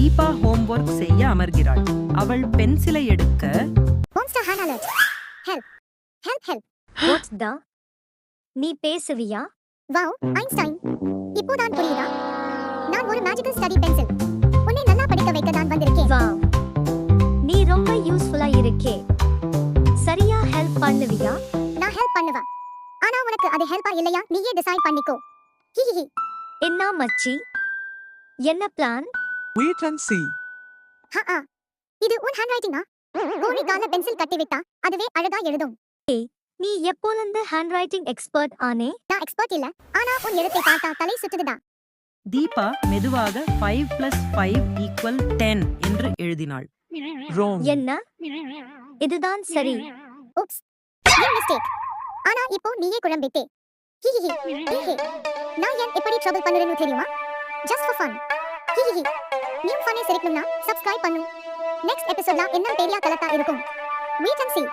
Deepa homework செய்ய அமர்கிறாள். அவள் பென்சிலை எடுக்க Monster hand alert. Help. Help, help. What's the? நீ பேசுவியா? Wow, Einstein. இப்போதான் புரியுதா? நான் ஒரு மேஜிக்கல் ஸ்டடி பென்சில். உன்னை நல்லா படிக்க வைக்க தான் வந்திருக்கேன். வா, நீ ரொம்ப யூஸ்ஃபுல்லா இருக்கே. சரியா ஹெல்ப் பண்ணுவியா? நான் ஹெல்ப் பண்ணுவா. ஆனா உனக்கு அது ஹெல்ப்பா இல்லையா நீயே டிசைட் பண்ணிக்கோ. ஹிஹிஹி. என்ன மச்சி? என்ன பிளான்? Wait and see. ஹா. இது உன் ஹேண்ட் ரைட்டிங்கா? கோரிக்கால பென்சில் கட்டி விட்டா அதுவே அழகா எழுதும். நீ எப்போலந்து ஹேண்ட் ரைட்டிங் எக்ஸ்பர்ட் ஆனே? நான் எக்ஸ்பர்ட் இல்ல. ஆனா உன் எழுத்தை பார்த்தா தலை சுத்துதுடா. தீபா மெதுவாக 5 + 5 = 10 என்று எழுதினாள். Wrong. என்ன? இதுதான் சரி. Oops. Your mistake. ஆனா இப்போ நீயே குழம்பிட்டே. ஹிஹிஹி. ஹிஹி. நான் ஏன் இப்படி ட்ரபிள் பண்றேன்னு தெரியுமா? Just for fun. ஹிஹிஹி. நீ ஃபன்னே சிரிக்கணும்னா subscribe பண்ணு. Next episodeல என்ன பெரிய கலத்தா இருக்கும். Wait and see.